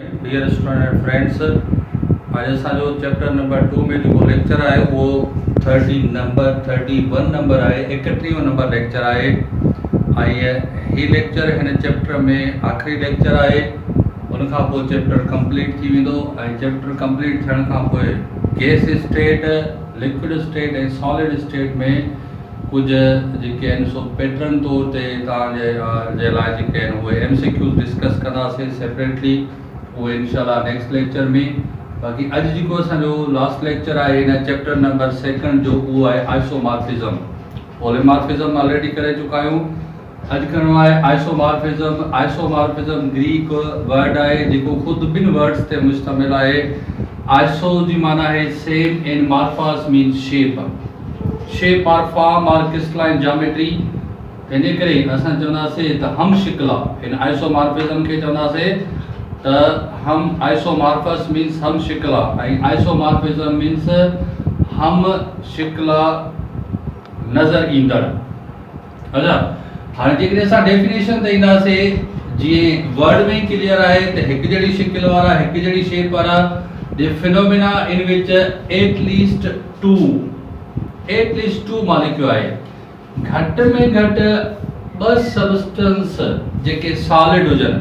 Dear student friends, आज असांजो chapter number 2 में जो लेक्चर है वो 31 नंबर है, 31 नंबर लेक्चर है। ही लेक्चर हिन चैप्टर में आखिरी लेक्चर है। उन खां पोइ चैप्टर कंप्लीट थी वेंदो ऐं चैप्टर कंप्लीट थियण खां पोइ गैस स्टेट, लिक्विड स्टेट ऐं सॉलिड स्टेट में कुछ जेके आहिनि सो पैटर्न तौर ते तव्हांजे लाइ जेके आहिनि उहे MCQs डिस्कस कंदासीं सेपरेटली, उहे इंशाल्लाह नेक्स्ट लेक्चर में। बाक़ी अॼु जेको असांजो लास्ट लेक्चर आहे हिन चैप्टर नंबर 2 जो उहो आहे आइसोमॉर्फिज्म। पॉलीमॉर्फिज्म ऑलरेडी करे चुका आहियूं। अॼु करिणो आहे आइसोमॉर्फिज्म। आइसोमॉर्फिज्म ग्रीक वर्ड आहे जेको ख़ुदि ॿिनि वर्ड्स ते मुश्तमिल आहे। आइसो जी माना आहे सेम एंड मॉर्फस मीन्स शेप और फॉर्म और क्रिस्टलाइन ज्योमेट्री। तंहिंजे करे असां चवंदासीं त हम शिकला इन आइसोमॉर्फिज्म खे चवंदासीं त हम आइसोमॉर्फस मीन्स हम शिकला ऐं आइसोमॉर्फिज्म मीन्स हम शिकला नज़र ईंदड़। अच्छा, हाणे जेकॾहिं असां डेफिनेशन ते ईंदासीं जीअं वर्ड में क्लियर आहे त हिकु जहिड़ी शिकिल वारा, हिकु जहिड़ी शेप वारा, द फिनोमिना इन विच एटलीस्ट टू मॉलिक्यूल आहे। घटि में घटि ॿ सबस्टेंस जेके सॉलिड हुजनि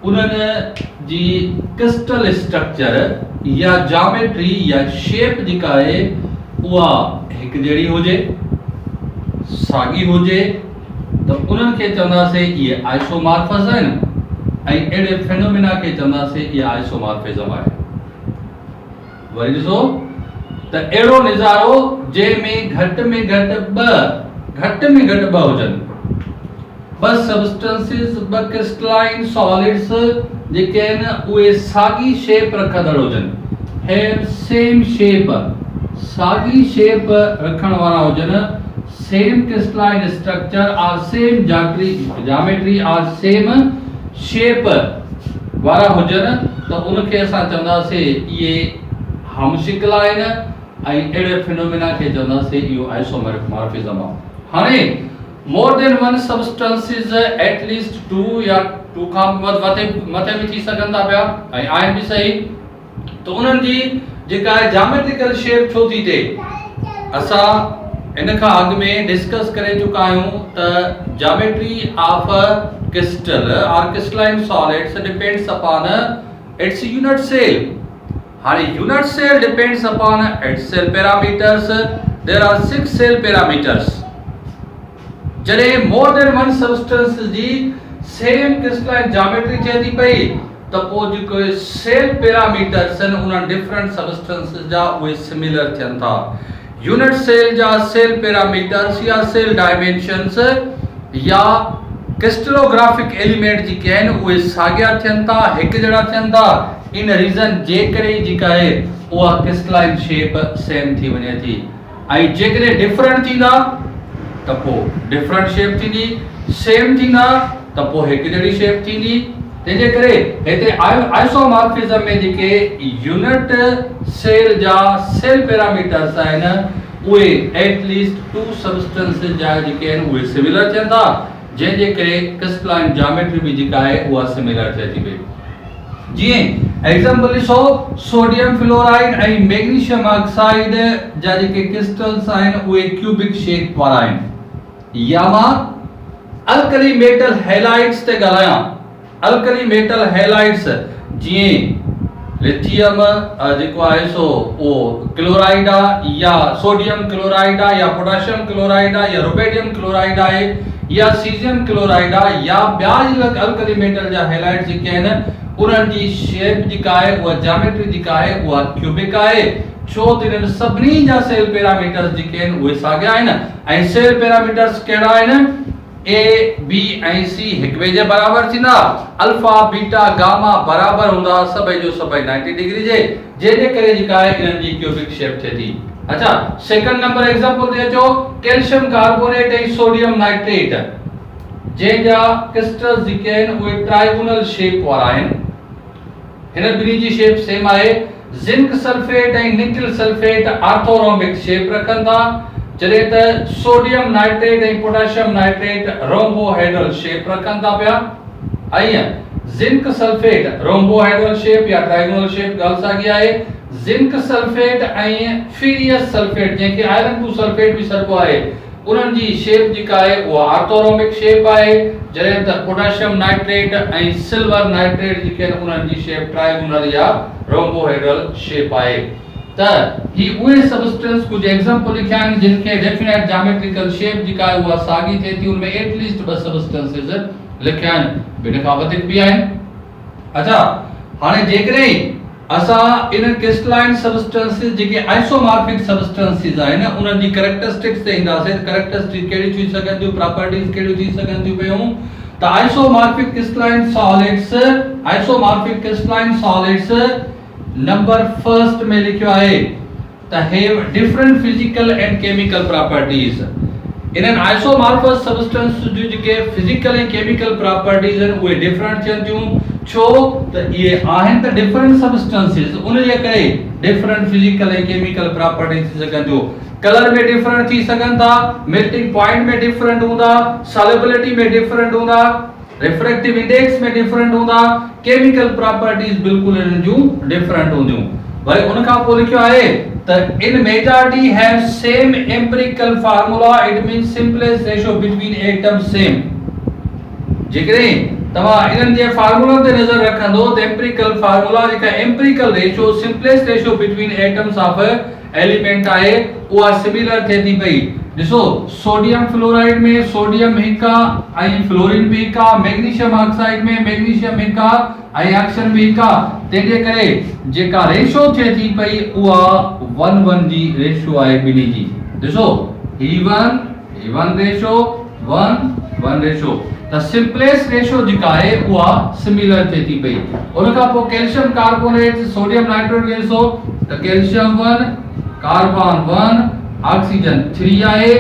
उन्हनि जी क्रिस्टल स्ट्रक्चर या ज्योमेट्री या शेप जेका आहे उहा हिकु जहिड़ी हुजे, साॻी हुजे, त उन्हनि खे चवंदासीं इहे आइसोमॉर्फस आहिनि ऐं अहिड़े फिनोमिना खे चवंदासीं इहा आइसोमॉर्फिज्म आहे। वरी ॾिसो त अहिड़ो नज़ारो जंहिंमें घटि में घटि ॿ हुजनि, ॿ सबस्टेंसिस, ॿ क्रिस्टलाइन सॉलिड्स जेके आहिनि उहे साॻी शेप रखंदड़ हुजनि, हैव सेम शेप, साॻी शेप रखण वारा हुजनि, सेम क्रिस्टलाइन स्ट्रक्चर और सेम ज्योमेट्री और सेम शेप वारा हुजनि, त उनखे असां चवंदासीं इहे हमशिकल आहिनि ऐं अहिड़े फिनोमिना खे चवंदासीं इहो आइसोमॉर्फिज्म आहे। हाणे मोर देन वन सबस्टेंसिस एटलीस्ट 2 या 2 खां मथे बि थी सघनि था पिया ऐं आहिनि बि सही, त उन्हनि जी जेका आहे ज्योमेट्रिकल शेप छो थी थिए, असां इन खां अॻु में डिस्कस करे चुका आहियूं त ज्योमेट्री ऑफ क्रिस्टल और crystalline solids depends upon its unit cell. हाणे unit cell depends upon its cell parameters. There are 6 cell parameters. जॾहिं मोर देन वन सबस्टेंस जी सेम क्रिस्टलाइन ज्योमेट्री थिए थी पई त पोइ जेको सेल पैरामीटर्स आहिनि उन्हनि डिफरेंट सबस्टेंसिस जा उहे सिमिलर थियनि था। यूनिट सेल जा सेल पैरामीटर्स या सेल डायमेंशंस या क्रिस्टलोग्राफिक एलिमेंट जेके आहिनि उहे साॻिया थियनि था, हिकु जहिड़ा थियनि था। इन रीज़न जे करे जेका आहे उहा क्रिस्टलाइन शेप सेम थी वञे थी ऐं जेकॾहिं डिफरेंट थींदा त पोइ डिफरेंट शेप थींदी, सेम थींदा त पोइ हिकु जहिड़ी शेप थींदी। तंहिंजे करे हिते आइसोमॉर्फिज्म में जेके यूनिट सेल जा सेल पैरामीटर्स आहिनि उहे एटलीस्ट 2 सबस्टेंसिस जा जेके आहिनि उहे सिमिलर थियनि था, जंहिंजे करे क्रिस्टलाइन ज्योमेट्री बि जेका आहे उहा सिमिलर थिए थी पई। जीअं एग्जांपल ॾिसो, सोडियम फ्लोराइड ऐं मैग्नीशियम ऑक्साइड जा जेके क्रिस्टल्स आहिनि उहे क्यूबिक शेप वारा आहिनि। या मां अल्कली मेटल हैलाइड्स ते ॻाल्हायां। अल्कली मेटल हैलाइड्स जीअं लिथियम जेको आहे सो उहो क्लोराइड आहे, या सोडियम क्लोराइड आहे, या पोटेशियम क्लोराइड आहे, या रुबेडियम क्लोराइड आहे, या सीजियम क्लोराइड आहे, या ॿिया अल्कली मेटल जा हैलाइड्स जेके आहिनि उन्हनि जी शेप जेका आहे उहा ज्योमेट्री जेका आहे उहा क्यूबिक आहे। छो त इन्हनि सभिनी जा सेल पैरामीटर्स जेके आहिनि उहे साॻिया आहिनि ऐं सेल पैरामीटर्स कहिड़ा आहिनि, ए बी ऐं सी हिक ॿिए जे बराबर थींदा, अल्फा बीटा गामा बराबर हूंदा, सभई जो सभई 90 डिग्री जे, जंहिंजे करे जेका आहे इन्हनि जी क्यूबिक शेप थिए थी। अच्छा, सेकंड नंबर एग्जांपल ते अचो, कैल्शियम कार्बोनेट ऐं सोडियम नाइट्रेट जंहिंजा क्रिस्टल्स जेके आहिनि उहे ट्राइगोनल शेप वारा आहिनि। हिन ॿिन्ही जी शेप सेम आहे। जिंक सल्फेट ऐं निकिल सल्फेट ऑर्थोरोम्बिक शेप रखनि था, जॾहिं त सोडियम नाइट्रेट ऐं पोटेशियम नाइट्रेट रोम्बोहेड्रल शेप रखनि था पिया। ऐं जिंक सल्फेट रोम्बोहाइड्रल शेप या ट्रायंगुलर शेप ॻाल्हि साॻी आहे। जिंक सल्फेट ऐं फीरियस सल्फेट जंहिंखे आयरन टू सल्फेट बि सॾिबो आहे, उन्हनि जी शेप जेका आहे उहा ऑर्थोरोमिक शेप आहे, जॾहिं त पोटेशियम नाइट्रेट ऐं सिल्वर नाइट्रेट जेके आहिनि उन्हनि जी शेप ट्रायंगुलर या रोम्बोहाइड्रल शेप आहे। त ही उहे सबस्टेंस कुछ एग्जांपल लिखिया आहिनि जिनखे डेफिनेट ज्योमेट्रिकल शेप जेका आहे उहा साॻी थिए थी, उनमें एटलीस्ट 2 सबस्टेंसेस लिखिया आहिनि, ॿिन खां वधीक बि आहिनि। अच्छा, हाणे जेकॾहिं असां इन क्रिस्टलाइन सबस्टेंसेस जेके आइसोमॉर्फिक सबस्टेंसेस आहिनि उन्हनि जी कैरेक्टरिस्टिक्स ते ईंदासीं। कैरेक्टरिस्टिक्स कहिड़ी थी सघनि थियूं, प्रॉपर्टीज कहिड़ी थी सघनि थियूं पियूं। त isomorphic crystalline solids number first में लिखियो आहे त have different physical and chemical properties. इन्हनि आइसोमॉर्फस सबस्टेंस जो जेके फिजिकल ऐं केमिकल प्रॉपर्टीज आहिनि उहे डिफरेंट थियनि थियूं। छो त इहे आहिनि त डिफरेंट सबस्टेंसेस, उन जे करे डिफरेंट फिजिकल ऐं केमिकल प्रॉपर्टीज थी सघनि थियूं। कलर में डिफरेंट थी सघनि था, मेल्टिंग पॉइंट में डिफरेंट हूंदा, सॉल्युबिलिटी में डिफरेंट हूंदा, रिफ्रैक्टिव इंडेक्स में डिफरेंट हूंदा, केमिकल प्रॉपर्टीज बिल्कुल इन्हनि जूं डिफरेंट हूंदियूं। वरी उन खां पोइ लिखियो आहे त इन majority have same empirical formula, it means simplest ratio between atoms same. जेकॾहिं तव्हां इन्हनि जे फार्मूला ते नज़र रखंदो त एम्पिरिकल फार्मूला जेका empirical ratio simplest ratio between atoms of element आहे उहा सिमिलर थिए थी पई। ॾिसो, सोडियम फ्लोराइड में सोडियम हिकु आहे ऐं फ्लोरीन बि हिकु आहे, मैग्नीशियम ऑक्साइड में मैग्नीशियम हिकु आहे ऐं ऑक्सीजन बि हिकु आहे। तंहिंजे करे जेका रेशियो थिए थी पई उहा 1:1 जी रेशियो आहे ॿिन्ही जी। ॾिसो, E1 रेशियो 1:1 रेशियो, त सिंपलेस्ट रेशियो जेका आहे उहा सिमिलर थिए थी पई। उन खां पोइ कैल्शियम कार्बोनेट सोडियम नाइट्रेट ॾिसो त कैल्शियम 1 कार्बन 1 ऑक्सीजन 3 आहे,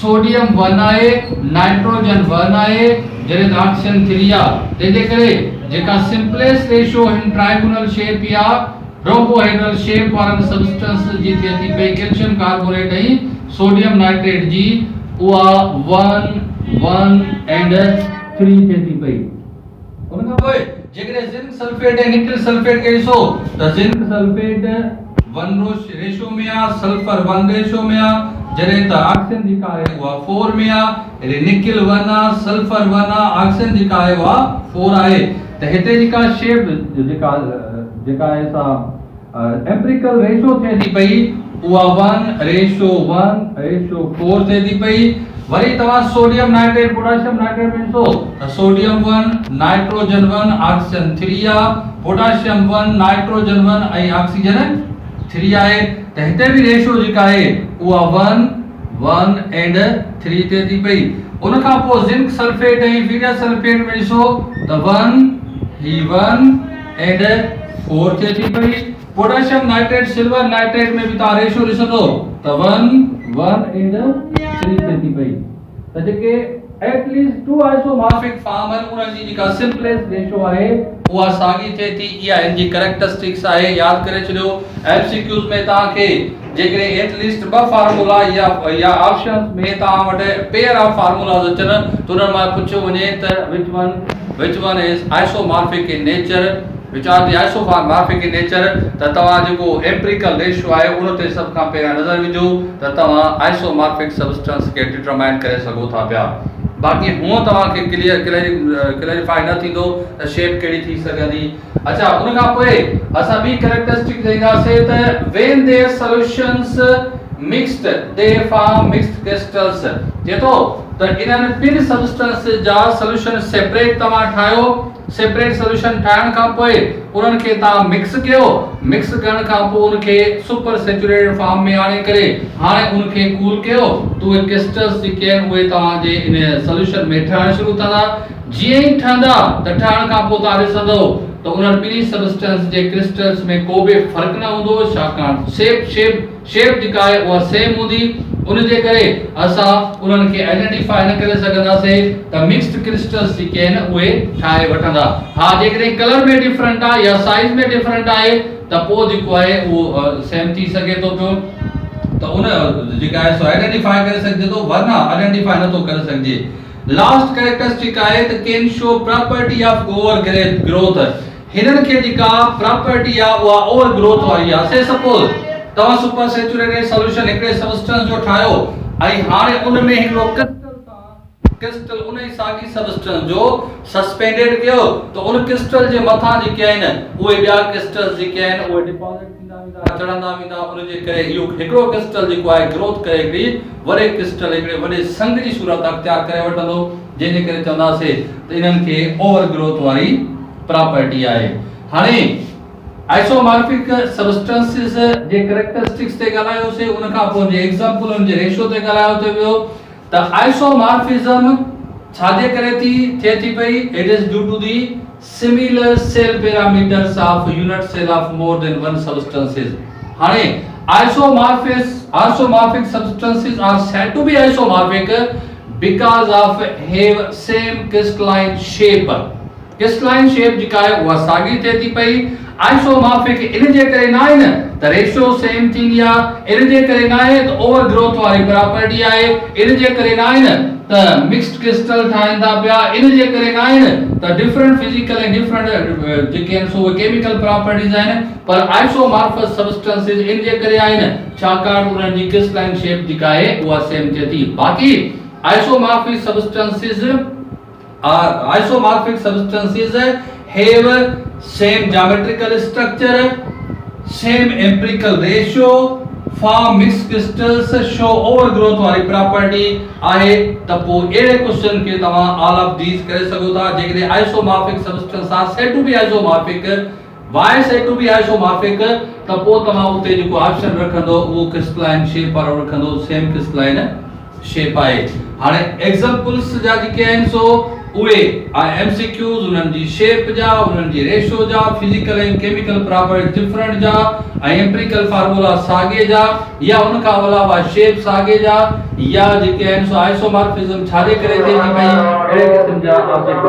सोडियम 1 आहे, नाइट्रोजन 1 आहे, जॾहिं ऑक्सीजन 3 आहे। तंहिंजे करे जेका simplest ratio in triangular shape या रोम्बोहाइड्रल शेप वारनि सबस्टेंस जी थिए थी पई कैल्शियम कार्बोनेट ऐं सोडियम नाइट्रेट जी, उहा 1:1 एंड 3 थिए थी पई। उन खां पोइ जेकॾहिं जिंक सल्फेट ऐं निकल सल्फेट खे ॾिसो त जिंक सल्फेट 1 रेशियो में आ, सल्फर 1 रेशियो में आ, जॾहिं त ऑक्सीजन जेका आहे उहा 4 में आ। निकल 1 आ, सल्फर 1 आ, ऑक्सीजन जेका आहे उहा 4 आहे। त हिते जेका शेप जेका आहे सा एम्पिरिकल रेशियो थिए थी पई उहा 1:1:4 थिए थी पई। वरी तव्हां सोडियम नाइट्रेट पोटेशियम नाइट्रेट में ॾिसो त सोडियम 1 नाइट्रोजन 1 ऑक्सीजन 3 आ, पोटेशियम 1 नाइट्रोजन 1 ऐं ऑक्सीजन 3 आहे। त हिते बि रेशियो जेका आहे उहा 1:1 एंड 3 थिए थी पई। उन खां पोइ जिंक सल्फेट ऐं फीरियस सल्फेट में ॾिसो त 1 एंड 4 थिए थी पई। पोटेशियम नाइट्रेट सिल्वर नाइट्रेट में भी ता रेशियो ॾिसंदो त 1:1 एंड 3 थिए थी पई। त जेके एटलीस्ट 2 आइसोमॉर्फिक फॉर्म आहिनि उन्हनि जी जेका सिंपलेस्ट रेशियो आहे उहा साॻी थिए थी। इहा इन जी कैरेक्टरिस्टिक्स आहे, यादि करे छॾियो। एमसीक्यूज़ में तव्हांखे जेकॾहिं एटलीस्ट 2 फार्मूला या ऑप्शंस में तव्हां वटि पेयर ऑफ फार्मूलास अचनि त उन्हनि मां पुछियो वञे त which one is isomorphic in nature, which are the isomorphic in nature, त तव्हां जेको एम्पिरिकल रेशियो आहे उन ते सभ खां पहिरियां नज़र विझो त तव्हां आइसोमॉर्फिक सबस्टेंस खे डिटरमाइन करे सघो था पिया। बाक़ी हूअं तव्हांखे क्लियरिफाई न थींदो त शेप कहिड़ी थी सघंदी। अच्छा, उन खां पोइ असां ॿी कैरेक्टरिस्टिक ॾींदासीं त when their solutions mixed they form mixed crystals। जेतो त इन्हनि ॿिनि सबस्टेंस जा सॉल्यूशन सेपरेट तव्हां ठाहियो, सेपरेट सॉल्यूशन ठाहिण खां पोइ उन्हनि खे तव्हां मिक्स कयो, मिक्स करण खां पोइ उनखे सुपर सैचुरेटेड फॉर्म में आणे करे हाणे उनखे कूल कयो त उहे क्रिस्टल्स जेके आहिनि उहे तव्हांजे इन सॉल्यूशन में ठहण शुरू थींदा। जीअं ई ठहंदा त ठहण खां पोइ तव्हां ॾिसंदो त उन्हनि ॿिन्ही सबस्टेंस जे क्रिस्टल्स में को बि फ़र्क़ु न हूंदो, छाकाणि शेप जेका आहे उहा सेम हूंदी। उन जे करे असां उन्हनि खे आइडेंटिफाई न करे सघंदासीं त मिक्स्ड क्रिस्टल्स जेके आहिनि उहे ठाहे वठंदा। हा, जेकॾहिं कलर में डिफरेंट आहे या साइज में डिफरेंट आहे त पोइ जेको आहे उहो सेम थी सघे थो पियो, त उन जेका आहे सो आइडेंटिफाई करे सघिजे थो, वरना आइडेंटिफाई नथो करे सघिजे। लास्ट कैरेक्टरिस्टिक आहे त can show property of over growth. हिनन खे जेका प्रॉपर्टी आहे उहा ओवर ग्रोथ वारी आहे। से सपोज तव्हां सुपर सैचुरेटेड सॉल्यूशन हिकड़े सबस्टेंस जो ठाहियो ऐं हाणे उन में हिकिड़ो क्रिस्टल उन ई साॻी सबस्टेंस जो सस्पेंडेड कयो त उन क्रिस्टल जे मथां जेके आहिनि उहे ॿिया क्रिस्टल्स जेके आहिनि उहे डिपॉजिट थींदा वेंदा चढ़ंदा वेंदा। उन जे करे इहो हिकिड़ो क्रिस्टल जेको आहे ग्रोथ करे हिकिड़ी वॾे क्रिस्टल हिकिड़े वॾे संग जी सूरत अख्तियार करे वठंदो, जंहिंजे करे चवंदासीं त इन्हनि खे ओवर ग्रोथ वारी प्रॉपर्टी आहे। हाणे आइसोमॉर्फिक सबस्टेंसेस जे कैरेक्टरिस्टिक्स ते ॻाल्हायोसीं, उन खां पोइ जे एग्जांपल उन जे रेशियो ते ॻाल्हायो थो वियो त आइसोमॉर्फिज्म छाजे करे थिए थी पई। It is due to the similar cell parameters of unit cell of more than one substances. हाणे isomorphic substances are said to be isomorphic because of have same crystalline shape. Crystalline shape जेका आहे उहा साॻी थिए थी पई। Isomorphic इन जे करे न आहे न त रेशियो सेम थींदी आहे, इन जे करे न आहे त ओवर ग्रोथ वारी प्रॉपर्टी आहे, इन जे करे न आहे न त मिक्स्ड क्रिस्टल ठाहिनि था पिया, इन जे करे न आहे न त डिफरेंट फिजिकल ऐं डिफरेंट जेके आहिनि सो केमिकल प्रॉपर्टीज़ आहिनि, पर आइसोमॉर्फस सबस्टेंसेस इन जे करे आहिनि छाकाणि उन्हनि जी क्रिस्टलाइन शेप जेका आहे उहा सेम थिए थी। बाक़ी isomorphic substances have same geometrical structure, same empirical ratio, form mixed crystals, show overgrowth वारी प्रॉपर्टी आहे। त पोइ अहिड़े क्वेश्चन खे तव्हां ऑल ऑफ दीस करे सघो था जेकॾहिं isomorphic substance are said to be isomorphic, why said to be isomorphic, त पोइ तव्हां उते जेको ऑप्शन रखंदो उहो क्रिस्टलाइन शेप वारो रखंदो, सेम क्रिस्टलाइन शेप आहे। हाणे एग्जांपल्स जा जेके आहिनि सो उहे एमसीक्यूज उन्हनि जी शेप जा, उन्हनि जी रेशियो जा, फिजिकल ऐं केमिकल प्रॉपर्टी डिफरेंट जा ऐं एम्पिरिकल फार्मूला साॻे जा या उन खां अलावा शेप साॻे जा या जेके आहिनि सो आइसोमॉर्फिज्म छाजे करे थिए थी पई, अहिड़े क़िस्म जा ऑब्जेक्ट।